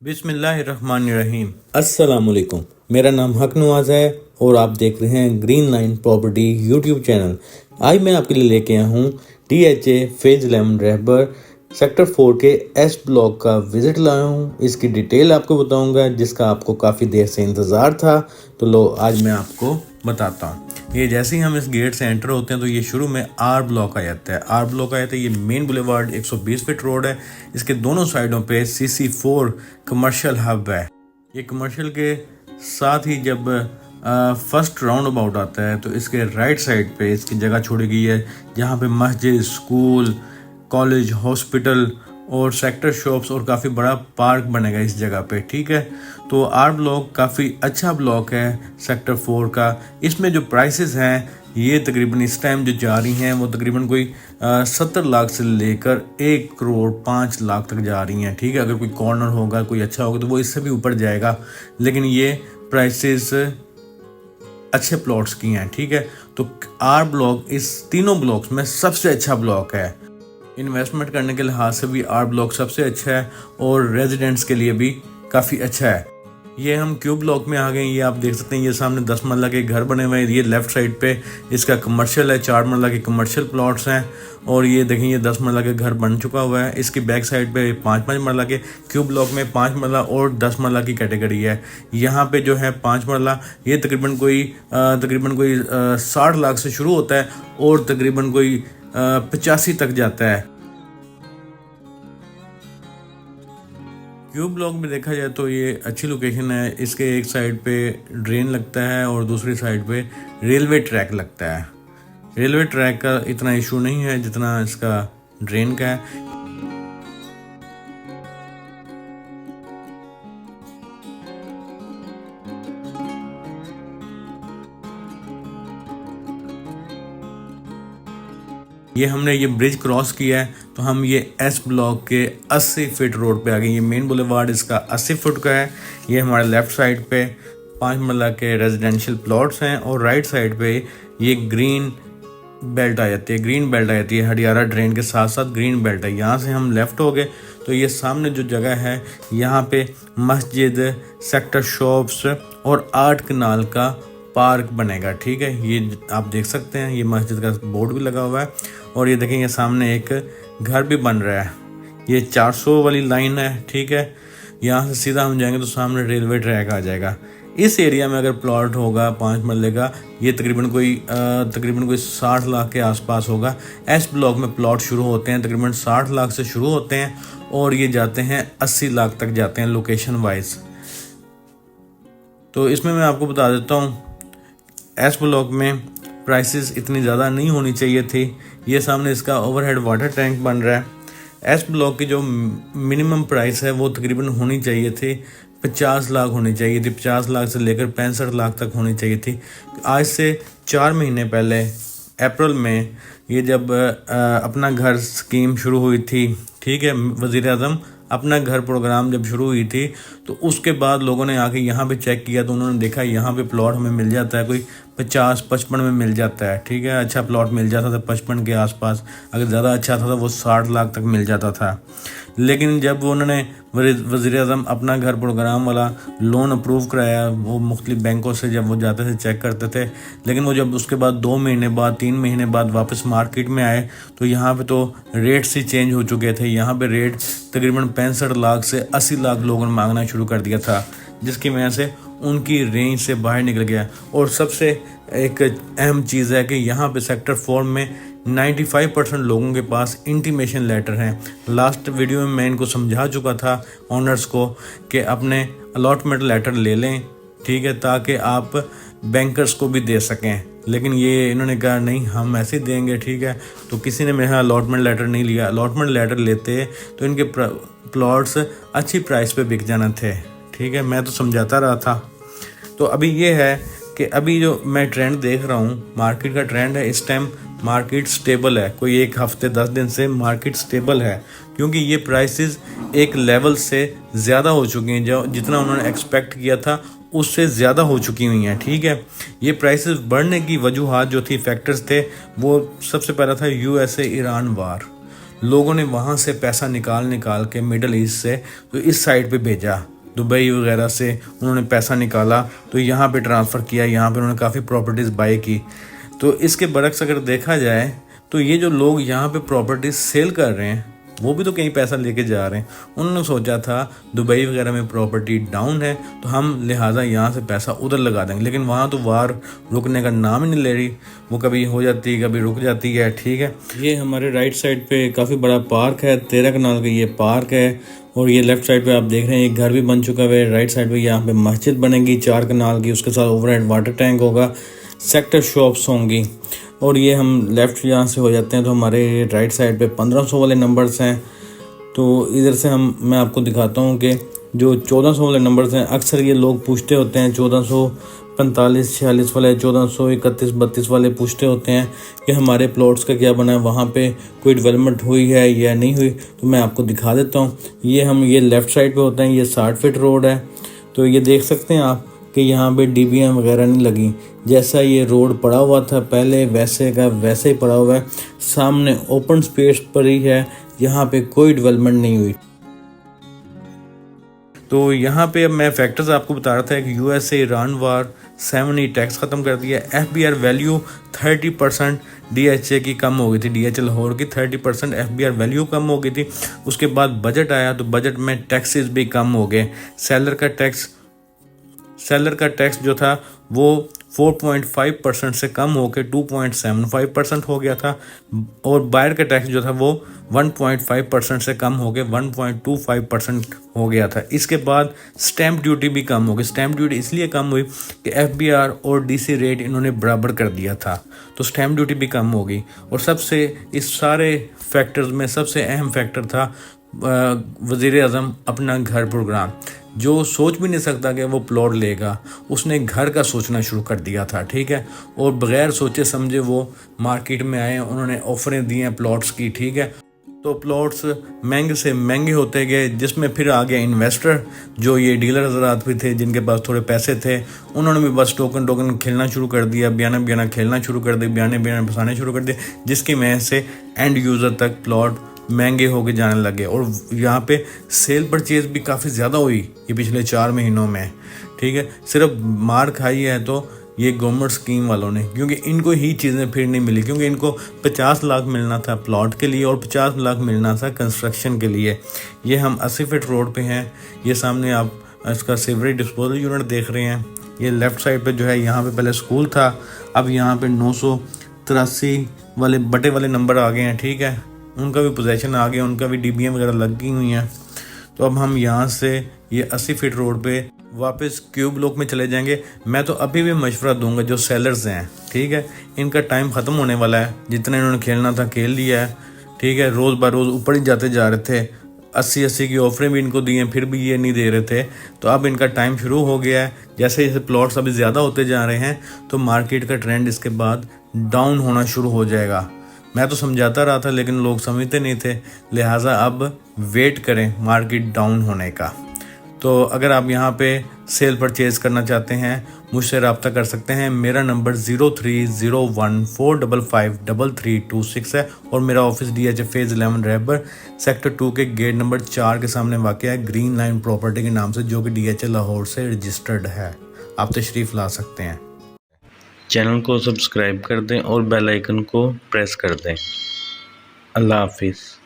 बिस्मिल्लाहिर्रहमानिर्रहीम। अस्सलामुअलैकुम। मेरा नाम हक नवाज है और आप देख रहे हैं green line property YouTube channel. आज मैं आपके लिए लेके आया हूँ DHA फेज 11 रहबर सेक्टर 4 के एस ब्लॉक का विजिट लाया हूँ। इसकी डिटेल आपको बताऊंगा जिसका आपको काफ़ी देर से इंतज़ार था। तो लो आज मैं आपको बताता हूँ। ये जैसे ही हम इस गेट से एंटर होते हैं तो ये शुरू में आर ब्लॉक आ जाता है। आर ब्लॉक आ जाता है। ये मेन बुलेवार्ड 120 फीट रोड है। इसके दोनों साइडों पे CC4 कमर्शियल हब है। ये कमर्शियल के साथ ही जब फर्स्ट राउंड अबाउट आता है तो इसके राइट साइड पे इसकी जगह छोड़ी गई है जहाँ पे मस्जिद, स्कूल, कॉलेज, हॉस्पिटल और सेक्टर शॉप्स और काफ़ी बड़ा पार्क बनेगा इस जगह पे। ठीक है, तो आर ब्लॉक काफ़ी अच्छा ब्लॉक है सेक्टर 4 का। इसमें जो प्राइसेस हैं ये तकरीबन इस टाइम जो जा रही हैं वो तकरीबन कोई 70 लाख से लेकर 1 करोड़ 5 लाख तक जा रही हैं। ठीक है, अगर कोई कॉर्नर होगा, कोई अच्छा होगा तो वो इससे भी ऊपर जाएगा, लेकिन ये प्राइसेस अच्छे प्लॉट्स की हैं। ठीक है, तो आर ब्लॉक इस तीनों ब्लॉक्स में सबसे अच्छा ब्लॉक है। इन्वेस्टमेंट करने के लिहाज से भी आर ब्लॉक सबसे अच्छा है और रेजिडेंट्स के लिए भी काफ़ी अच्छा है। ये हम क्यू ब्लॉक में आ गए। ये आप देख सकते हैं, ये सामने 10 मरला के घर बने हुए हैं। ये लेफ्ट साइड पे इसका कमर्शियल है, 4 मरला के कमर्शियल प्लॉट्स हैं। और ये देखें, ये 10 मरला के घर बन चुका हुआ है। इसकी बैक साइड पे 5-5 मरला के क्यू ब्लॉक में 5 मरला और 10 मरला की कैटेगरी है। यहाँ पे जो है 5 मरला ये तकरीबन कोई 60 लाख से शुरू होता है और तकरीबन कोई 85 तक जाता है। क्यूब ब्लॉक में देखा जाए तो ये अच्छी लोकेशन है। इसके एक साइड पे ड्रेन लगता है और दूसरी साइड पे रेलवे ट्रैक लगता है। रेलवे ट्रैक का इतना इशू नहीं है जितना इसका ड्रेन का है। ये हमने ये ब्रिज क्रॉस किया है तो हम ये एस ब्लॉक के 80 फीट रोड पे आ गए। ये मेन बुलेवार्ड इसका 80 फुट का है। ये हमारे लेफ्ट साइड पे 5 मरला के रेजिडेंशियल प्लॉट्स हैं और राइट साइड पे ये ग्रीन बेल्ट आ जाती है। ग्रीन बेल्ट आ जाती है हडियारा ड्रेन के साथ साथ ग्रीन बेल्ट है। यहाँ से हम लेफ़्ट हो गए तो ये सामने जो जगह है यहाँ पे मस्जिद, सेक्टर शॉप्स और 8 कनाल का पार्क बनेगा। ठीक है, ये आप देख सकते हैं, ये मस्जिद का बोर्ड भी लगा हुआ है। और ये देखेंगे सामने एक घर भी बन रहा है। ये 400 वाली लाइन है। ठीक है, यहाँ से सीधा हम जाएंगे तो सामने रेलवे ट्रैक आ जाएगा। इस एरिया में अगर प्लॉट होगा 5 मरले का, ये तकरीबन कोई 60 लाख के आसपास होगा। एस ब्लॉक में प्लॉट शुरू होते हैं तकरीबन 60 लाख से शुरू होते हैं और ये जाते हैं 80 लाख तक जाते हैं लोकेशन वाइज। तो इसमें मैं आपको बता देता हूँ, एस ब्लॉक में प्राइसेस इतनी ज़्यादा नहीं होनी चाहिए थी। ये सामने इसका ओवरहेड वाटर टैंक बन रहा है। एस ब्लॉक की जो मिनिमम प्राइस है वो तकरीबन होनी चाहिए थी 50 लाख होनी चाहिए थी। 50 लाख से लेकर 65 लाख तक होनी चाहिए थी। आज से 4 महीने पहले अप्रैल में ये जब अपना घर स्कीम शुरू हुई थी, ठीक है, वज़ीर आज़म अपना घर प्रोग्राम जब शुरू हुई थी तो उसके बाद लोगों ने आके यहाँ पे चेक किया तो उन्होंने देखा यहाँ पे प्लॉट हमें मिल जाता है कोई 50-55 में मिल जाता है। ठीक है, अच्छा प्लॉट मिल जाता था 55 के आसपास। अगर ज़्यादा अच्छा था तो वो 60 लाख तक मिल जाता था। लेकिन जब उन्होंने वज़ीर-ए-आज़म अपना घर प्रोग्राम वाला लोन अप्रूव कराया, वो मुख्तलिफ बैंकों से जब वो जाते थे चेक करते थे, लेकिन वो जब उसके बाद 2 महीने बाद 3 महीने बाद वापस मार्केट में आए तो यहाँ पे तो रेट्स ही चेंज हो चुके थे। यहाँ पे रेट तकरीबन 65 लाख से 80 लाख लोगों ने मांगना शुरू कर दिया था, जिसकी वजह से उनकी रेंज से बाहर निकल गया। और सबसे एक अहम चीज़ है कि यहाँ पे सेक्टर 4 में 95% लोगों के पास इंटीमेशन लेटर हैं। लास्ट वीडियो में मैं इनको समझा चुका था ओनर्स को कि अपने अलॉटमेंट लेटर ले लें, ठीक है, ताकि आप बैंकर्स को भी दे सकें। लेकिन ये इन्होंने कहा नहीं, हम ऐसे ही देंगे। ठीक है, तो किसी ने मेरा अलॉटमेंट लेटर नहीं लिया। अलॉटमेंट लेटर लेते तो इनके प्लॉट्स अच्छी प्राइस पे बिक जाना थे। ठीक है, मैं तो समझाता रहा था। तो अभी ये है कि अभी जो मैं ट्रेंड देख रहा हूँ, मार्केट का ट्रेंड है, इस टाइम मार्केट स्टेबल है। कोई 1 हफ्ते 10 दिन से मार्केट स्टेबल है, क्योंकि ये प्राइसेस एक लेवल से ज़्यादा हो चुकी हैं। जो जितना उन्होंने एक्सपेक्ट किया था उससे ज़्यादा हो चुकी हुई हैं। ठीक है, ये प्राइसेस बढ़ने की वजूहात जो थी, फैक्टर्स थे, वो सबसे पहला था USA ईरान वार। लोगों ने वहाँ से पैसा निकाल के मिडल ईस्ट से तो इस साइड पे भेजा, दुबई वगैरह से उन्होंने पैसा निकाला तो यहाँ पे ट्रांसफ़र किया, यहाँ पे उन्होंने काफ़ी प्रॉपर्टीज़ बाय की। तो इसके बरक्स अगर देखा जाए तो ये जो लोग यहाँ पे प्रॉपर्टीज सेल कर रहे हैं वो भी तो कहीं पैसा लेके जा रहे हैं। उन्होंने सोचा था दुबई वगैरह में प्रॉपर्टी डाउन है तो हम लिहाजा यहाँ से पैसा उधर लगा देंगे, लेकिन वहाँ तो वार रुकने का नाम ही नहीं ले रही, वो कभी हो जाती है कभी रुक जाती है। ठीक है, ये हमारे राइट साइड पे काफ़ी बड़ा पार्क है, 13 कनाल का ये पार्क है। और ये लेफ्ट साइड पे आप देख रहे हैं एक घर भी बन चुका है। राइट साइड पे यहाँ पे मस्जिद बनेगी 4 कनाल की, उसके साथ ओवरहेड वाटर टैंक होगा, सेक्टर शॉप्स होंगी। और ये हम लेफ़्ट यहाँ से हो जाते हैं तो हमारे राइट साइड पे 1500 वाले नंबर्स हैं। तो इधर से मैं आपको दिखाता हूँ कि जो 1400 वाले नंबर्स हैं, अक्सर ये लोग पूछते होते हैं 1445 46 वाले, 1431 32 वाले पूछते होते हैं कि हमारे प्लॉट्स का क्या बना है, वहाँ पे कोई डेवलपमेंट हुई है या नहीं हुई। तो मैं आपको दिखा देता हूँ। ये लेफ़्ट साइड पे होता है, ये 60 फीट रोड है। तो ये देख सकते हैं आप कि यहाँ पे DBM वगैरह नहीं लगी, जैसा ये रोड पड़ा हुआ था पहले वैसे का वैसे ही पड़ा हुआ है। सामने ओपन स्पेस पर ही है, यहाँ पे कोई डेवलपमेंट नहीं हुई। तो यहाँ पे अब मैं फैक्टर्स आपको बता रहा था कि USA ईरान वार 7 टैक्स ख़त्म कर दिया, FBR वैल्यू 30% DHA की कम हो गई थी, DHA लाहौर की 30% FBR वैल्यू कम हो गई थी। उसके बाद बजट आया तो बजट में टैक्सेस भी कम हो गए। सेलर का टैक्स जो था वो 4.5% से कम होकर 2.75% हो गया था, और बायर का टैक्स जो था वो 1.5% से कम होकर 1.25% हो गया था। इसके बाद स्टैम्प ड्यूटी भी कम हो गई। स्टैम्प ड्यूटी इसलिए कम हुई कि FBR और DC रेट इन्होंने बराबर कर दिया था, तो स्टैम्प ड्यूटी भी कम हो गई। और सबसे इस सारे फैक्टर्स में सबसे अहम फैक्टर था वज़ीर आज़म अपना घर प्रोग्राम। जो सोच भी नहीं सकता कि वो प्लॉट लेगा, उसने घर का सोचना शुरू कर दिया था। ठीक है, और बगैर सोचे समझे वो मार्केट में आए, उन्होंने ऑफरें दी हैं प्लॉट्स की। ठीक है, तो प्लॉट्स महंगे से महंगे होते गए, जिसमें फिर आ गए इन्वेस्टर, जो ये डीलर हज़रात भी थे जिनके पास थोड़े पैसे थे, उन्होंने भी बस टोकन खेलना शुरू कर दिया, बयाना खेलना शुरू कर दिया, बयाने फंसाने शुरू कर दिए, जिसकी वजह से एंड यूज़र तक प्लॉट महंगे होके जाने लगे। और यहाँ पे सेल परचेज भी काफ़ी ज़्यादा हुई ये पिछले 4 महीनों में। ठीक है, सिर्फ मार खाई है तो ये गवर्नमेंट स्कीम वालों ने, क्योंकि इनको ही चीज़ें फिर नहीं मिली, क्योंकि इनको 50 लाख मिलना था प्लॉट के लिए और 50 लाख मिलना था कंस्ट्रक्शन के लिए। ये हम 80 फीट रोड पे हैं। ये सामने आप इसका सीवरेज डिस्पोजल यूनिट देख रहे हैं। ये लेफ़्ट साइड पे जो है यहाँ पे पहले स्कूल था, अब यहाँ पे 983 वाले बटे वाले नंबर आ गए हैं। ठीक है, उनका भी पोजीशन आ गया, उनका भी DBM वगैरह लगी हुई हैं। तो अब हम यहाँ से ये 80 फीट रोड पे वापस क्यूब ब्लॉक में चले जाएंगे। मैं तो अभी भी मशवरा दूंगा जो सेलर्स हैं, ठीक है, इनका टाइम ख़त्म होने वाला है। जितना इन्होंने खेलना था खेल लिया है। ठीक है, रोज़ ब रोज़ ऊपर ही जाते जा रहे थे। 80 की ऑफरें भी इनको दी हैं, फिर भी ये नहीं दे रहे थे। तो अब इनका टाइम शुरू हो गया है। जैसे जैसे प्लॉट्स अभी ज़्यादा होते जा रहे हैं तो मार्केट का ट्रेंड इसके बाद डाउन होना शुरू हो जाएगा। मैं तो समझाता रहा था लेकिन लोग समझते नहीं थे, लिहाजा अब वेट करें मार्केट डाउन होने का। तो अगर आप यहाँ पे सेल परचेज़ करना चाहते हैं मुझसे रब्ता कर सकते हैं। मेरा नंबर 0301455326 है और मेरा ऑफिस DHA फेज़ 11 रहबर सेक्टर 2 के गेट नंबर 4 के सामने वाक़या है, ग्रीन लाइन प्रॉपर्टी के नाम से, जो कि DHA लाहौर से रजिस्टर्ड है। आप तशरीफ़ ला सकते हैं। चैनल को सब्सक्राइब कर दें और बेल आइकन को प्रेस कर दें। अल्लाह हाफिज़।